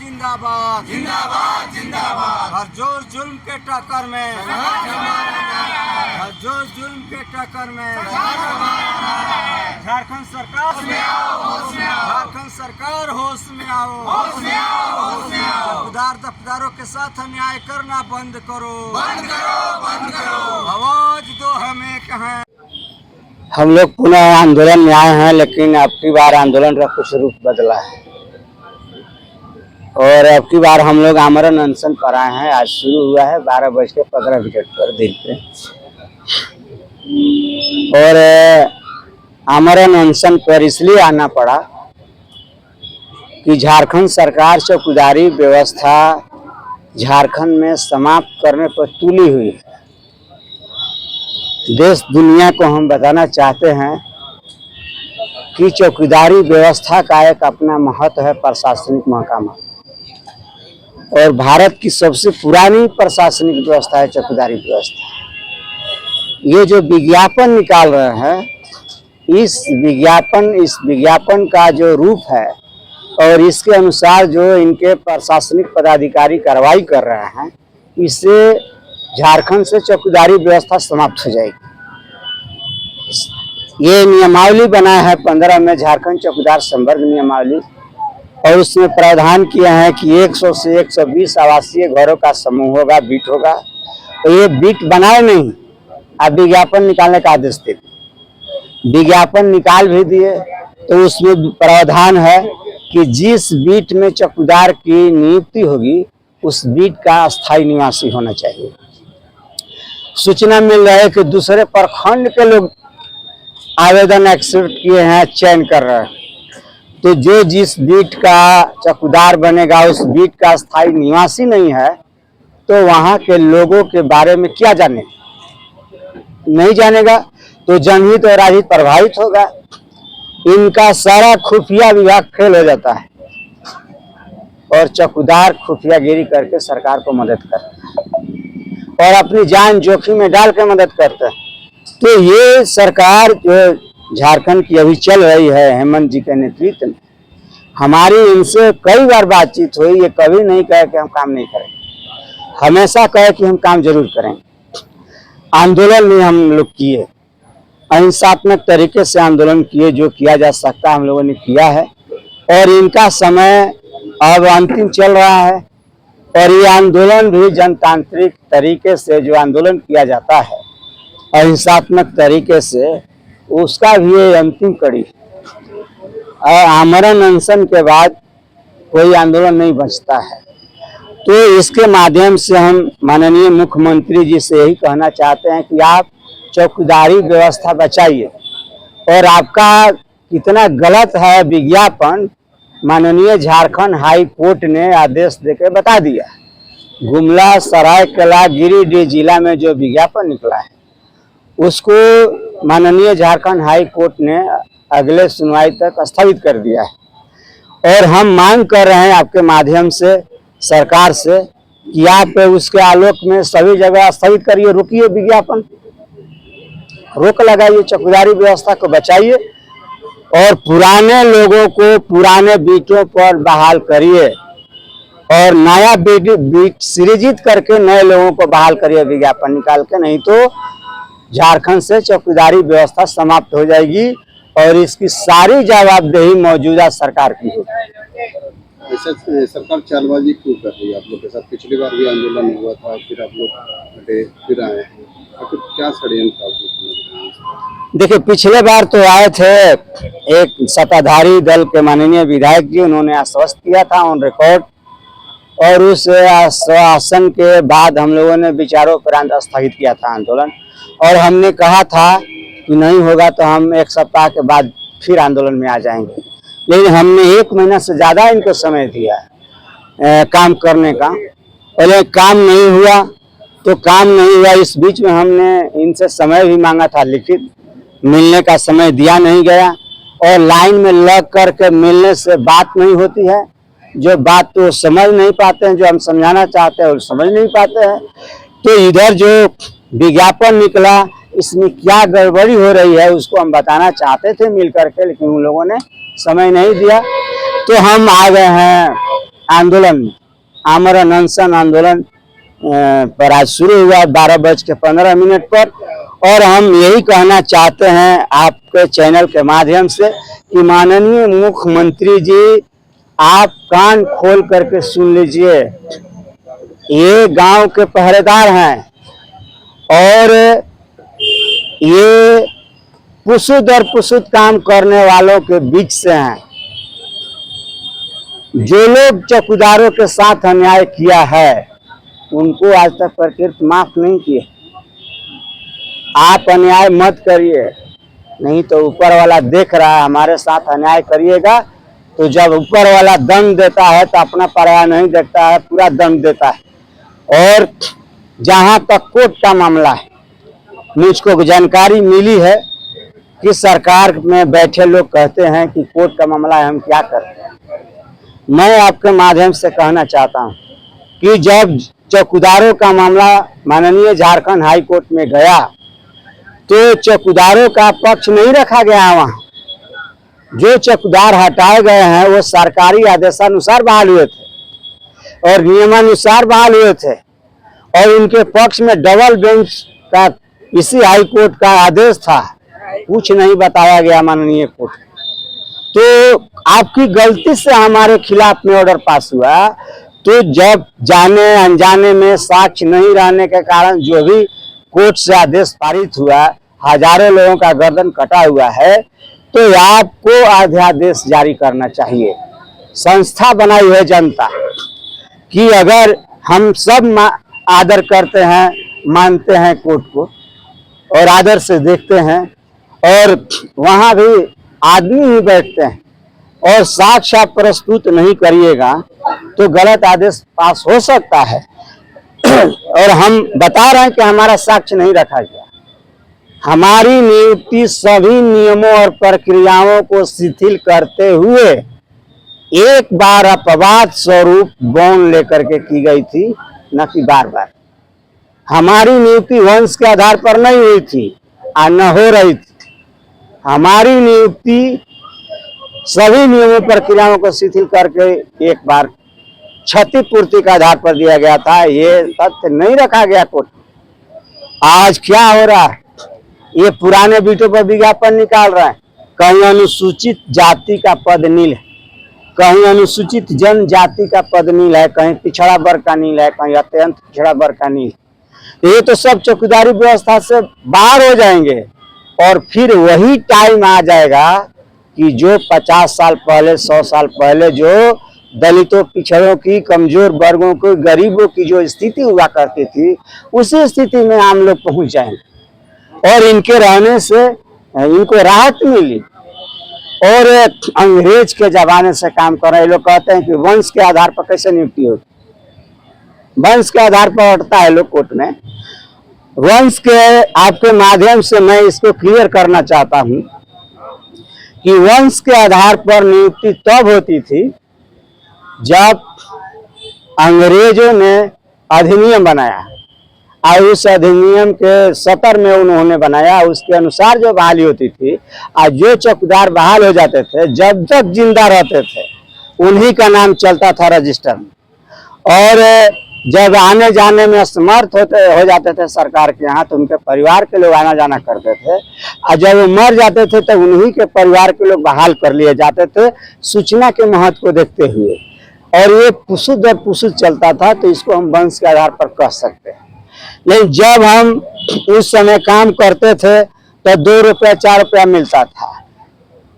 जिंदाबाद जिंदाबाद जिंदाबाद। हर जोर जुल्म के टक्कर में, हर जोर जुल्म के टक्कर में झारखंड सरकार झारखंड सरकार होश में आओ, चौकीदार दफ्तरों के साथ अन्याय करना बंद करो, आवाज दो हमें कहें। हम लोग पुनः आंदोलन में आए हैं, लेकिन अब की बार आंदोलन का कुछ रूप बदला है और अब की बार हम लोग आमरण अनशन पर आए हैं। आज शुरू हुआ है 12:15 पर दिन पे और आमरण अनशन पर इसलिए आना पड़ा कि झारखंड सरकार चौकीदारी व्यवस्था झारखंड में समाप्त करने पर तुली हुई है। देश दुनिया को हम बताना चाहते हैं कि चौकीदारी व्यवस्था का एक अपना महत्व है, प्रशासनिक महकमा, और भारत की सबसे पुरानी प्रशासनिक व्यवस्था है चौकीदारी व्यवस्था। ये जो विज्ञापन निकाल रहे हैं, इस विज्ञापन का जो रूप है और इसके अनुसार जो इनके प्रशासनिक पदाधिकारी कार्रवाई कर रहे हैं, इससे झारखंड से चौकीदारी व्यवस्था समाप्त हो जाएगी। ये नियमावली बना है 15 में, झारखंड चौकीदार संवर्ग नियमावली, और उसमें प्रावधान किए हैं कि 100 से 120 आवासीय घरों का समूह होगा, बीट होगा। तो ये बीट बनाए नहीं, अब विज्ञापन निकालने का आदेश दे, विज्ञापन निकाल भी दिए। तो उसमें प्रावधान है कि जिस बीट में चौकीदार की नियुक्ति होगी उस बीट का अस्थायी निवासी होना चाहिए। सूचना मिल रहा है कि दूसरे प्रखंड के लोग आवेदन एक्सेप्ट किए हैं, चयन कर रहे हैं। तो जो जिस बीट का चौकीदार बनेगा उस बीट का स्थायी निवासी नहीं है, तो वहां के लोगों के बारे में क्या जाने, नहीं जानेगा, तो जनहित और राजहित प्रभावित होगा। इनका सारा खुफिया विभाग फेल हो जाता है और चौकीदार खुफियागिरी करके सरकार को मदद करता है और अपनी जान जोखिम में डाल के मदद करते हैं। तो ये सरकार जो झारखंड की अभी चल रही है हेमंत जी के नेतृत्व में, हमारी इनसे कई बार बातचीत हुई। ये कभी नहीं कहे कि हम काम नहीं करेंगे, हमेशा कहे कि हम काम जरूर करेंगे। आंदोलन भी हम लोग किए, अहिंसात्मक तरीके से आंदोलन किए, जो किया जा सकता हम लोगों ने किया है। और इनका समय अब अंतिम चल रहा है और ये आंदोलन भी जनतांत्रिक तरीके से जो आंदोलन किया जाता है अहिंसात्मक तरीके से, उसका भी ये अंतिम कड़ी। आमरण अनशन के बाद कोई आंदोलन नहीं बचता है। तो इसके माध्यम से हम माननीय मुख्यमंत्री जी से यही कहना चाहते हैं कि आप चौकीदारी व्यवस्था बचाइए। और आपका कितना गलत है विज्ञापन, माननीय झारखंड हाई कोर्ट ने आदेश देकर बता दिया। गुमला, सरायकेला, गिरिडीह जिला में जो विज्ञापन निकला है उसको माननीय झारखंड हाई कोर्ट ने अगले सुनवाई तक स्थगित कर दिया है। और हम मांग कर रहे हैं आपके माध्यम से सरकार से कि आप उसके आलोक में सभी जगह स्थगित करिए, रुकिए, विज्ञापन रोक लगाइए, चौकीदारी व्यवस्था को बचाइए और पुराने लोगों को पुराने बीटों पर बहाल करिए और नया बीट सृजित करके नए लोगों को बहाल करिए विज्ञापन निकाल के। नहीं तो झारखंड से चौकीदारी व्यवस्था समाप्त हो जाएगी और इसकी सारी जवाबदेही मौजूदा सरकार की होगी। ऐसा सरकार चालबाजी क्यों कर रही है आप लोग के साथ? पिछली बार भी आंदोलन हुआ था, फिर आप लोग हटे, फिर आए हैं, तो क्या षड्यंत्र आप लोग? देखिए, पिछले बार तो आए थे एक सत्ताधारी दल के माननीय विधायक जी, उन्होंने आश्वस्त किया था ऑन रिकॉर्ड, और उस आश्वासन के बाद हम लोगों ने विचारों उपरांत स्थगित किया था आंदोलन। और हमने कहा था कि नहीं होगा तो हम 1 सप्ताह के बाद फिर आंदोलन में आ जाएंगे। लेकिन हमने 1 महीना से ज़्यादा इनको समय दिया काम करने का, पहले काम नहीं हुआ तो काम नहीं हुआ। इस बीच में हमने इनसे समय भी मांगा था, लिखित मिलने का समय दिया नहीं गया और लाइन में लग करके मिलने से बात नहीं होती है। जो बात तो समझ नहीं पाते हैं, जो हम समझाना चाहते हैं वो समझ नहीं पाते हैं। तो इधर जो विज्ञापन निकला इसमें क्या गड़बड़ी हो रही है उसको हम बताना चाहते थे मिल करके, लेकिन उन लोगों ने समय नहीं दिया। तो हम आ गए हैं आंदोलन, आमरण अनशन आंदोलन पर आज शुरू हुआ 12:15 पर। और हम यही कहना चाहते हैं आपके चैनल के माध्यम से कि माननीय मुख्यमंत्री जी, आप कान खोल करके सुन लीजिए। ये गांव के पहरेदार हैं और ये पुसुद और पुसुद काम करने वालों के बीच से हैं। जो लोग चौकीदारों के साथ अन्याय किया है उनको आज तक प्रकृति माफ नहीं की। आप अन्याय मत करिए, नहीं तो ऊपर वाला देख रहा है। हमारे साथ अन्याय करिएगा तो जब ऊपर वाला दंड देता है तो अपना पराया नहीं देखता है, पूरा दंड देता है। और जहां तक कोर्ट का मामला है, मुझको जानकारी मिली है कि सरकार में बैठे लोग कहते हैं कि कोर्ट का मामला है, हम क्या करें। मैं आपके माध्यम से कहना चाहता हूं कि जब चौकीदारों का मामला माननीय झारखंड हाई कोर्ट में गया तो चौकीदारों का पक्ष नहीं रखा गया। वहां जो चौकीदार हटाए गए हैं वो सरकारी आदेशानुसार बहाल हुए थे और नियमानुसार बहाल हुए थे और उनके पक्ष में डबल बेंच का इसी हाई कोर्ट का आदेश था। कुछ नहीं बताया गया माननीय कोर्ट। तो आपकी गलती से हमारे खिलाफ में ऑर्डर पास हुआ। तो जब जाने अनजाने में साक्ष्य नहीं रहने के कारण जो भी कोर्ट से आदेश पारित हुआ, हजारों लोगों का गर्दन कटा हुआ है, तो आपको अध्यादेश जारी करना चाहिए। संस्था बनाई है जनता कि अगर हम सब आदर करते हैं, मानते हैं कोर्ट को और आदर से देखते हैं और वहां भी आदमी ही बैठते हैं और साक्ष्य आप प्रस्तुत नहीं करिएगा तो गलत आदेश पास हो सकता है। और हम बता रहे हैं कि हमारा साक्ष्य नहीं रखा गया। हमारी नियुक्ति सभी नियमों और प्रक्रियाओं को शिथिल करते हुए एक बार अपवाद स्वरूप बॉन्ड लेकर के की गई थी, न कि बार बार। हमारी नियुक्ति वंश के आधार पर नहीं हुई थी और न हो रही थी। हमारी नियुक्ति सभी नियमों प्रक्रियाओं को शिथिल करके एक बार क्षतिपूर्ति के आधार पर दिया गया था। ये तथ्य नहीं रखा गया कोर्ट। आज क्या हो रहा है, ये पुराने बीटों पर विज्ञापन निकाल रहे हैं। कहीं अनुसूचित जाति का पद नील है, कहीं अनुसूचित जनजाति का पद नील है, कहीं पिछड़ा वर्ग का नील है, कहीं अत्यंत पिछड़ा वर्ग का नील। ये तो सब चौकीदारी व्यवस्था से बाहर हो जाएंगे और फिर वही टाइम आ जाएगा कि जो 50 साल पहले, 100 साल पहले जो दलितों, पिछड़ों की, कमजोर वर्गों को, गरीबों की जो स्थिति हुआ करती थी, उसी स्थिति में हम लोग पहुंच जाएंगे। और इनके रहने से इनको राहत मिली। और अंग्रेज के जमाने से काम कर रहे लोग कहते हैं कि वंश के आधार पर कैसे नियुक्ति होती। वंश के आधार पर उठता है लोग कोर्ट में। वंश के आपके माध्यम से मैं इसको क्लियर करना चाहता हूं कि वंश के आधार पर नियुक्ति तब होती थी जब अंग्रेजों ने अधिनियम बनाया और उस अधिनियम के सतर में उन्होंने बनाया, उसके अनुसार जो बहाली होती थी और जो चौकीदार बहाल हो जाते थे, जब तक जिंदा रहते थे उन्हीं का नाम चलता था रजिस्टर में। और जब आने जाने में असमर्थ हो जाते थे सरकार के यहाँ तो उनके परिवार के लोग आना जाना करते थे और जब वो मर जाते थे तो उन्हीं के परिवार के लोग बहाल कर लिए जाते थे सूचना के महत्व को देखते हुए। और ये पुसुद और पुसुद चलता था, तो इसको हम वंश के आधार पर कह सकते हैं। लेकिन जब हम उस समय काम करते थे तो 2 रुपया 4 रुपया मिलता था।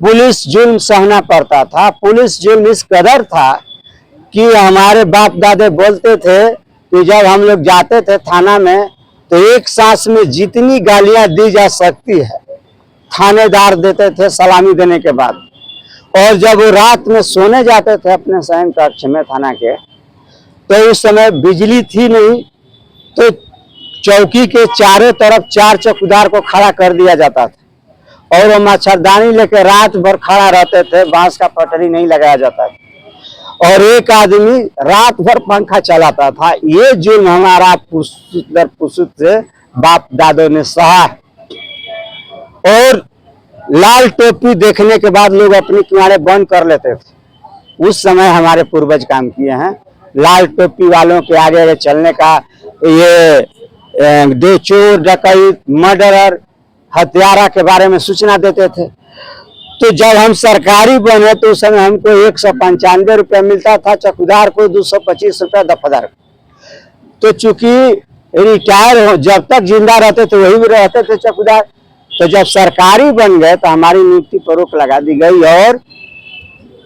पुलिस जुल्म सहना पड़ता था। पुलिस जुल्म इस कदर था कि हमारे बाप दादे बोलते थे कि जब हम लोग जाते थे थाना में तो एक सांस में जितनी गालियां दी जा सकती है थानेदार देते थे सलामी देने के बाद। और जब वो रात में सोने जाते थे अपने शयन कक्ष में थाना के, तो उस समय बिजली थी नहीं, तो चौकी के चारों तरफ 4 चौकीदार को खड़ा कर दिया जाता था और वो मच्छरदानी लेकर रात भर खड़ा रहते थे। बांस का पटरी नहीं लगाया जाता था और एक आदमी रात भर पंखा चलाता था। ये जुल्म हमारा पुसुद से बाप दादों ने सहा। और लाल टोपी देखने के बाद लोग अपने किनारे बंद कर लेते थे उस समय हमारे पूर्वज काम किए हैं। लाल टोपी वालों के आगे आगे चलने का, ये दो चोर डकैत मर्डरर हत्यारा के बारे में सूचना देते थे। तो जब हम सरकारी बने तो उस समय हमको 195 रुपया मिलता था, चौकीदार को 225 रुपया दफादार। तो चूंकि रिटायर हो, जब तक जिंदा रहते थे वही भी रहते थे चौकीदार। तो जब सरकारी बन गए तो हमारी नियुक्ति पर रोक लगा दी गई और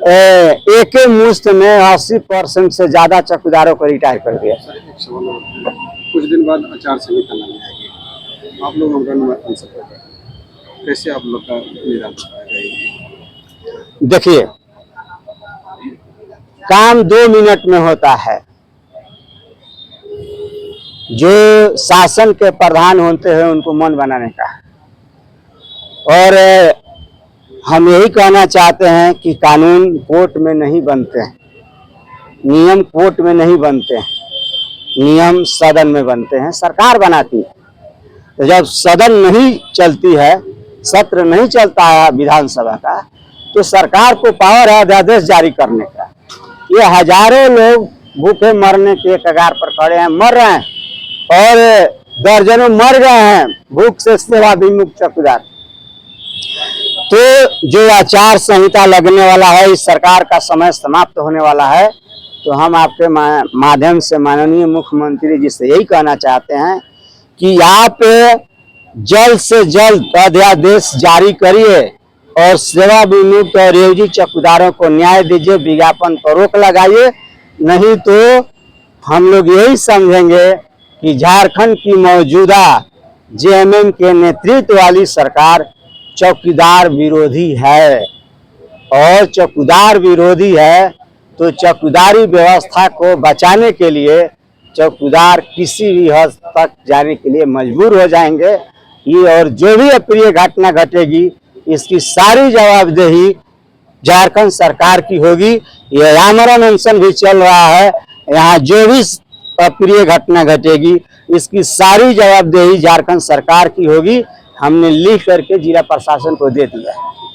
एक मुश्त में 80% से ज्यादा चौकीदारों को रिटायर कर दिया। सर एक सवाल और है। कुछ दिन बाद आचार संहिता लाने आएगी, आप लोग आंदोलन कैसे आप लोग का निदान रहेगा? देखिए, काम 2 मिनट में होता है। जो शासन के प्रधान होते हैं उनको मन बनाने का है। और हम यही कहना चाहते हैं कि कानून कोर्ट में नहीं बनते हैं, नियम कोर्ट में नहीं बनते हैं, नियम सदन में बनते हैं, सरकार बनाती है। तो जब सदन नहीं चलती है, सत्र नहीं चलता है विधानसभा का, तो सरकार को पावर है अध्यादेश जारी करने का। ये हजारों लोग भूखे मरने के कगार पर खड़े हैं, मर रहे हैं और दर्जनों मर गए हैं भूख से सेवा विमुख चौकीदार। तो जो आचार संहिता लगने वाला है, इस सरकार का समय समाप्त होने वाला है, तो हम आपके माध्यम से माननीय मुख्यमंत्री जी से यही कहना चाहते हैं कि आप जल्द से जल्द अध्यादेश जारी करिए और सेवा विमुक्त और एवजी चौकीदारों को न्याय दीजिए, विज्ञापन पर रोक लगाइए। नहीं तो हम लोग यही समझेंगे कि झारखंड की मौजूदा जेएमएम के नेतृत्व वाली सरकार चौकीदार विरोधी है। और चौकीदार विरोधी है तो चौकीदारी व्यवस्था को बचाने के लिए चौकीदार किसी भी हद तक जाने के लिए मजबूर हो जाएंगे। ये और जो भी अप्रिय घटना घटेगी इसकी सारी जवाबदेही झारखंड सरकार की होगी। ये आमरण अनशन भी चल रहा है, यहाँ जो भी अप्रिय घटना घटेगी इसकी सारी जवाबदेही झारखंड सरकार की होगी। हमने लिख करके जिला प्रशासन को दे दिया है।